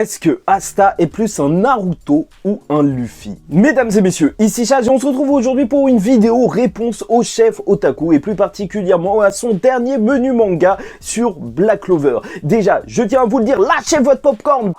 Est-ce que Asta est plus un Naruto ou un Luffy? Mesdames et messieurs, ici Chad et on se retrouve aujourd'hui pour une vidéo réponse au chef otaku et plus particulièrement à son dernier menu manga sur Black Clover. Déjà, je tiens à vous le dire, lâchez votre popcorn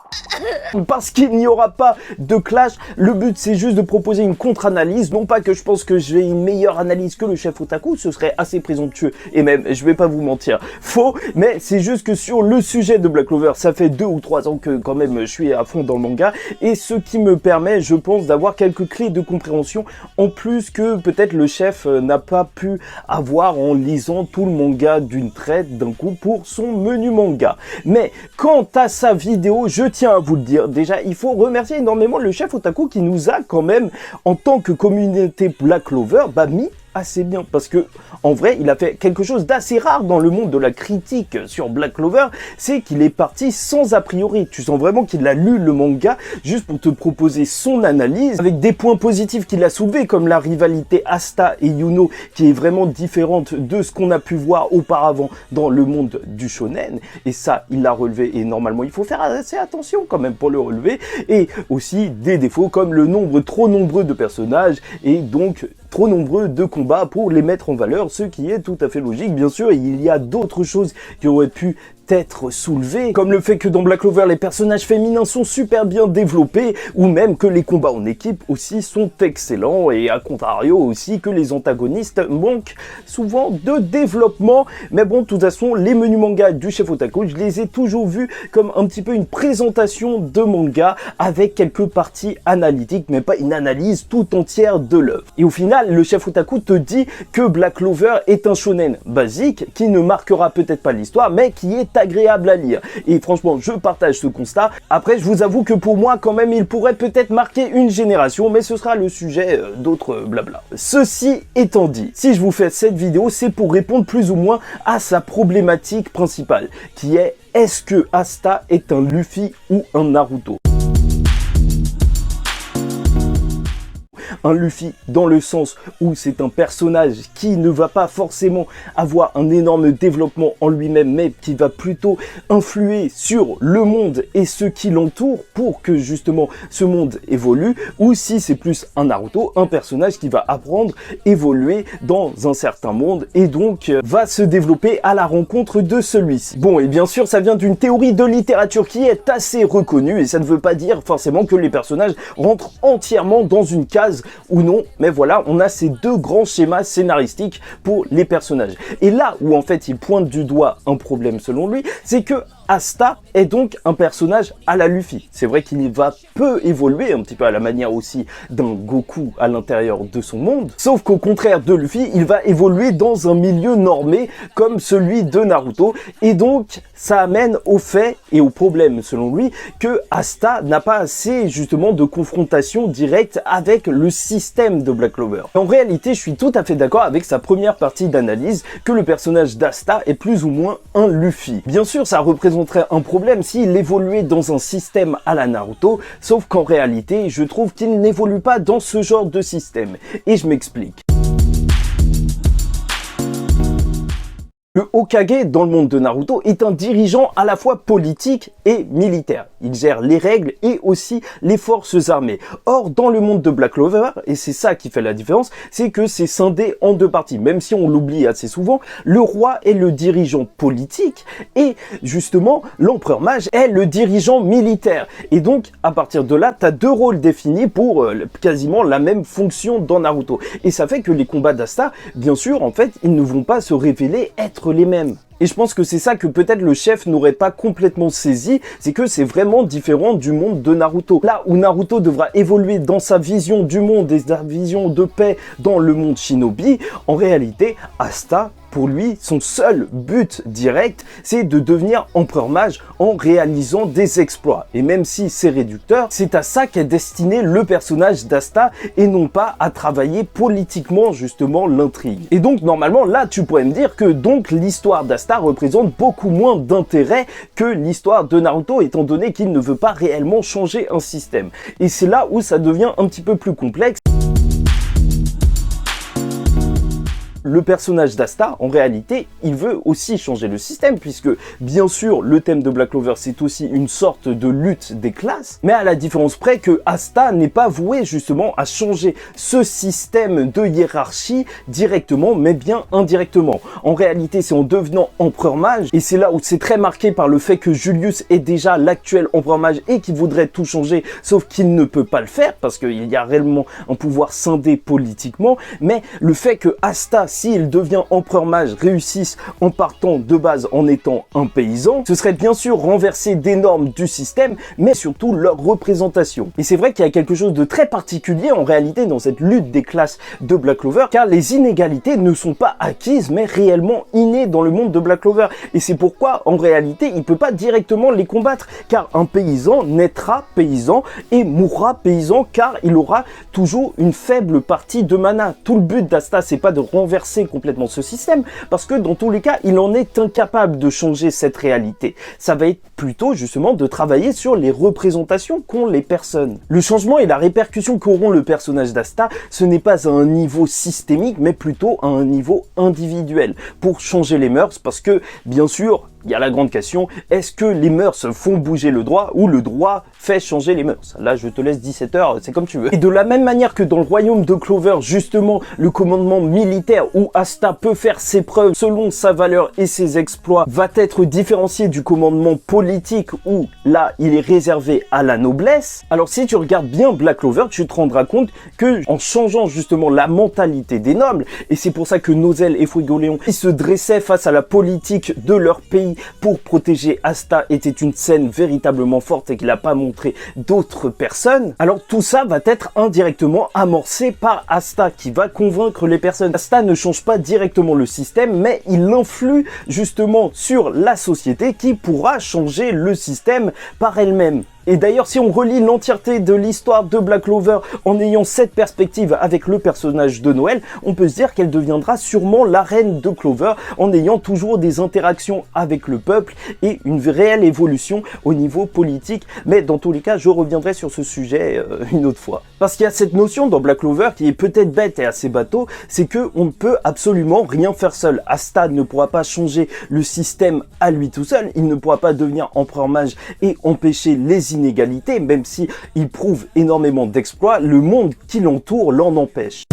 parce qu'il n'y aura pas de clash. Le but c'est juste de proposer une contre-analyse, non pas que je pense que j'ai une meilleure analyse que le chef otaku, ce serait assez présomptueux et même, je vais pas vous mentir, faux, mais c'est juste que sur le sujet de Black Clover, ça fait 2 ou 3 ans que quand même je suis à fond dans le manga et ce qui me permet, je pense, d'avoir quelques clés de compréhension en plus que peut-être le chef n'a pas pu avoir en lisant tout le manga d'une traite d'un coup pour son menu manga. Mais quant à sa vidéo, je tiens à vous le dire, déjà il faut remercier énormément le chef otaku qui nous a quand même, en tant que communauté Black Clover, mis assez bien, parce que en vrai il a fait quelque chose d'assez rare dans le monde de la critique sur Black Clover, c'est qu'il est parti sans a priori. Tu sens vraiment qu'il a lu le manga juste pour te proposer son analyse, avec des points positifs qu'il a soulevés comme la rivalité Asta et Yuno qui est vraiment différente de ce qu'on a pu voir auparavant dans le monde du shonen, et ça il l'a relevé et normalement il faut faire assez attention quand même pour le relever, et aussi des défauts comme le nombre trop nombreux de personnages et donc trop nombreux de combats pour les mettre en valeur, ce qui est tout à fait logique. Bien sûr, il y a d'autres choses qui auraient pu être soulevées, comme le fait que dans Black Clover, les personnages féminins sont super bien développés, ou même que les combats en équipe aussi sont excellents, et à contrario aussi que les antagonistes manquent souvent de développement. Mais bon, de toute façon, les menus manga du chef otaku, je les ai toujours vus comme un petit peu une présentation de manga, avec quelques parties analytiques, mais pas une analyse tout entière de l'œuvre. Et au final, le chef otaku te dit que Black Clover est un shonen basique, qui ne marquera peut-être pas l'histoire, mais qui est agréable à lire. Et franchement, je partage ce constat. Après, je vous avoue que pour moi, quand même, il pourrait peut-être marquer une génération, mais ce sera le sujet d'autres blabla. Ceci étant dit, si je vous fais cette vidéo, c'est pour répondre plus ou moins à sa problématique principale, qui est: est-ce que Asta est un Luffy ou un Naruto? Un Luffy dans le sens où c'est un personnage qui ne va pas forcément avoir un énorme développement en lui-même, mais qui va plutôt influer sur le monde et ceux qui l'entourent pour que justement ce monde évolue, ou si c'est plus un Naruto, un personnage qui va apprendre, évoluer dans un certain monde et donc va se développer à la rencontre de celui-ci. Bon, et bien sûr ça vient d'une théorie de littérature qui est assez reconnue, et ça ne veut pas dire forcément que les personnages rentrent entièrement dans une case ou non, mais voilà, on a ces deux grands schémas scénaristiques pour les personnages. Et là où en fait il pointe du doigt un problème selon lui, c'est que Asta est donc un personnage à la Luffy. C'est vrai qu'il va peu évoluer, un petit peu à la manière aussi d'un Goku à l'intérieur de son monde, sauf qu'au contraire de Luffy, il va évoluer dans un milieu normé comme celui de Naruto, et donc ça amène au fait et au problème selon lui que Asta n'a pas assez justement de confrontation directe avec le système de Black Clover. En réalité, je suis tout à fait d'accord avec sa première partie d'analyse que le personnage d'Asta est plus ou moins un Luffy. Bien sûr, ça représenterait un problème s'il évoluait dans un système à la Naruto, sauf qu'en réalité, je trouve qu'il n'évolue pas dans ce genre de système. Et je m'explique. Le Hokage dans le monde de Naruto est un dirigeant à la fois politique et militaire. Il gère les règles et aussi les forces armées. Or, dans le monde de Black Clover, et c'est ça qui fait la différence, c'est que c'est scindé en deux parties. Même si on l'oublie assez souvent, le roi est le dirigeant politique et justement, l'empereur mage est le dirigeant militaire. Et donc, à partir de là, tu as deux rôles définis pour quasiment la même fonction dans Naruto. Et ça fait que les combats d'Asta, bien sûr, en fait, ils ne vont pas se révéler être les mêmes. Et je pense que c'est ça que peut-être le chef n'aurait pas complètement saisi, c'est que c'est vraiment différent du monde de Naruto. Là où Naruto devra évoluer dans sa vision du monde et sa vision de paix dans le monde shinobi, en réalité, Asta, pour lui, son seul but direct, c'est de devenir empereur mage en réalisant des exploits. Et même si c'est réducteur, c'est à ça qu'est destiné le personnage d'Asta et non pas à travailler politiquement justement l'intrigue. Et donc normalement là tu pourrais me dire que donc l'histoire d'Asta représente beaucoup moins d'intérêt que l'histoire de Naruto, étant donné qu'il ne veut pas réellement changer un système. Et c'est là où ça devient un petit peu plus complexe. le personnage d'Asta, en réalité, il veut aussi changer le système, puisque bien sûr, le thème de Black Clover, c'est aussi une sorte de lutte des classes, mais à la différence près que Asta n'est pas voué justement à changer ce système de hiérarchie directement, mais bien indirectement. En réalité, c'est en devenant empereur mage, et c'est là où c'est très marqué par le fait que Julius est déjà l'actuel empereur mage et qu'il voudrait tout changer, sauf qu'il ne peut pas le faire, parce qu'il y a réellement un pouvoir scindé politiquement, mais le fait que Asta, s'il devient empereur mage, réussisse en partant de base en étant un paysan, ce serait bien sûr renverser des normes du système, mais surtout leur représentation. Et c'est vrai qu'il y a quelque chose de très particulier en réalité dans cette lutte des classes de Black Clover, car les inégalités ne sont pas acquises, mais réellement innées dans le monde de Black Clover. Et c'est pourquoi, en réalité, il peut pas directement les combattre, car un paysan naîtra paysan et mourra paysan, car il aura toujours une faible partie de mana. Tout le but d'Asta, c'est pas de renverser complètement ce système, parce que dans tous les cas, il en est incapable de changer cette réalité. Ça va être plutôt justement de travailler sur les représentations qu'ont les personnes. Le changement et la répercussion qu'auront le personnage d'Asta, ce n'est pas à un niveau systémique, mais plutôt à un niveau individuel, pour changer les mœurs, parce que, bien sûr, il y a la grande question, est-ce que les mœurs font bouger le droit ou le droit fait changer les mœurs? Là, je te laisse 17h, c'est comme tu veux. Et de la même manière que dans le royaume de Clover, justement, le commandement militaire où Asta peut faire ses preuves selon sa valeur et ses exploits va être différencié du commandement politique où, là, il est réservé à la noblesse. Alors, si tu regardes bien Black Clover, tu te rendras compte que, en changeant justement la mentalité des nobles, et c'est pour ça que Nozel et Fuegoleon, ils se dressaient face à la politique de leur pays pour protéger Asta, était une scène véritablement forte et qu'il n'a pas montré d'autres personnes. Alors tout ça va être indirectement amorcé par Asta qui va convaincre les personnes. Asta ne change pas directement le système, mais il influe justement sur la société qui pourra changer le système par elle-même. Et d'ailleurs, si on relit l'entièreté de l'histoire de Black Clover en ayant cette perspective avec le personnage de Noël, on peut se dire qu'elle deviendra sûrement la reine de Clover en ayant toujours des interactions avec le peuple et une réelle évolution au niveau politique. Mais dans tous les cas, je reviendrai sur ce sujet une autre fois. Parce qu'il y a cette notion dans Black Clover qui est peut-être bête et assez bateau, c'est que on ne peut absolument rien faire seul. Asta ne pourra pas changer le système à lui tout seul, il ne pourra pas devenir empereur mage et empêcher les inégalités, même si il prouve énormément d'exploits, le monde qui l'entoure l'en empêche.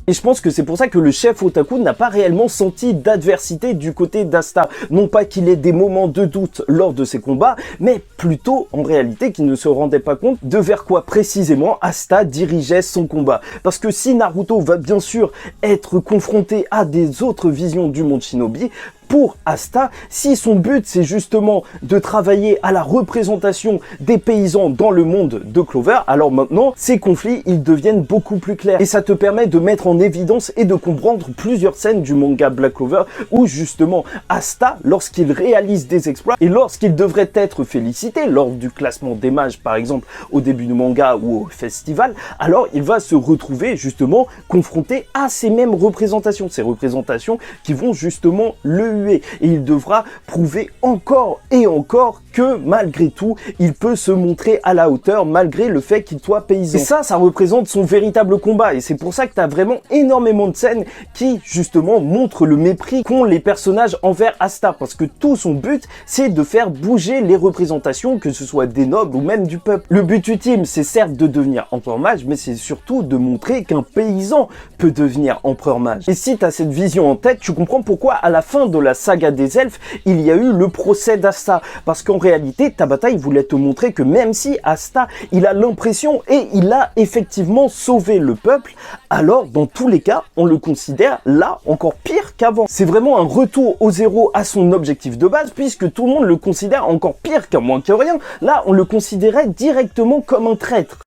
Et je pense que c'est pour ça que le chef Otaku n'a pas réellement senti d'adversité du côté d'Asta. Non pas qu'il ait des moments de doute lors de ses combats, mais plutôt en réalité qu'il ne se rendait pas compte de vers quoi précisément Asta dirigeait son combat. Parce que si Naruto va bien sûr être confronté à des autres visions du monde shinobi, pour Asta, si son but c'est justement de travailler à la représentation des paysans dans le monde de Clover, alors maintenant ces conflits ils deviennent beaucoup plus clairs et ça te permet de mettre en évidence et de comprendre plusieurs scènes du manga Black Clover où justement Asta, lorsqu'il réalise des exploits et lorsqu'il devrait être félicité lors du classement des mages par exemple au début du manga ou au festival, alors il va se retrouver justement confronté à ces mêmes représentations, ces représentations qui vont justement le huer. Et il devra prouver encore et encore que malgré tout, il peut se montrer à la hauteur malgré le fait qu'il soit paysan. Et ça représente son véritable combat. Et c'est pour ça que tu as vraiment énormément de scènes qui, justement, montrent le mépris qu'ont les personnages envers Asta. Parce que tout son but, c'est de faire bouger les représentations, que ce soit des nobles ou même du peuple. Le but ultime, c'est certes de devenir empereur mage, mais c'est surtout de montrer qu'un paysan peut devenir empereur mage. Et si tu as cette vision en tête, tu comprends pourquoi à la fin de la saga des elfes, il y a eu le procès d'Asta. Parce qu'en réalité, Tabata, il voulait te montrer que même si Asta, il a l'impression et il a effectivement sauvé le peuple, alors dans tous les cas, on le considère là encore pire qu'avant. C'est vraiment un retour au zéro à son objectif de base, puisque tout le monde le considère encore pire qu'à moins que rien. Là, on le considérait directement comme un traître.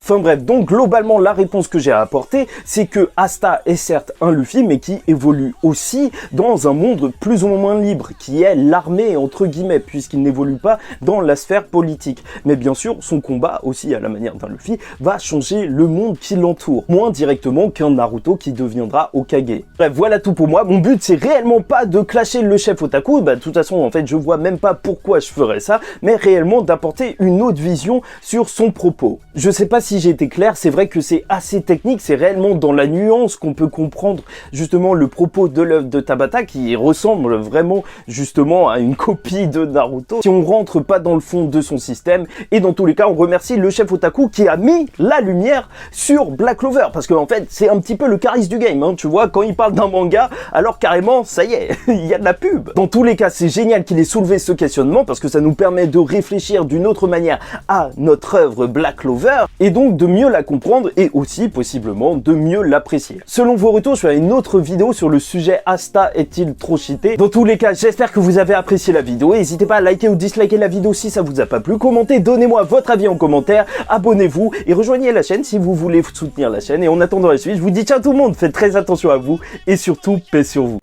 Enfin bref, donc globalement la réponse que j'ai à apporter, c'est que Asta est certes un Luffy, mais qui évolue aussi dans un monde plus ou moins libre, qui est l'armée entre guillemets, puisqu'il n'évolue pas dans la sphère politique. Mais bien sûr, son combat aussi à la manière d'un Luffy va changer le monde qui l'entoure, moins directement qu'un Naruto qui deviendra Hokage. Bref, voilà tout pour moi. Mon but c'est réellement pas de clasher le chef otaku, de toute façon en fait je vois même pas pourquoi je ferais ça, mais réellement d'apporter une autre vision sur son propos. Je sais pas si j'ai été clair, c'est vrai que c'est assez technique, c'est réellement dans la nuance qu'on peut comprendre justement le propos de l'œuvre de Tabata qui ressemble vraiment justement à une copie de Naruto si on rentre pas dans le fond de son système. Et dans tous les cas on remercie le chef otaku qui a mis la lumière sur Black Clover, parce que en fait c'est un petit peu le charisme du game, tu vois, quand il parle d'un manga, alors carrément ça y est, il y a de la pub. Dans tous les cas c'est génial qu'il ait soulevé ce questionnement, parce que ça nous permet de réfléchir d'une autre manière à notre œuvre Black Clover, et donc de mieux la comprendre et aussi possiblement de mieux l'apprécier. Selon vos retours, je ferai une autre vidéo sur le sujet Asta est-il trop cheaté. Dans tous les cas, j'espère que vous avez apprécié la vidéo. N'hésitez pas à liker ou disliker la vidéo si ça vous a pas plu. Commentez, donnez-moi votre avis en commentaire, abonnez-vous et rejoignez la chaîne si vous voulez soutenir la chaîne. Et en attendant la suite, je vous dis ciao tout le monde, faites très attention à vous et surtout paix sur vous.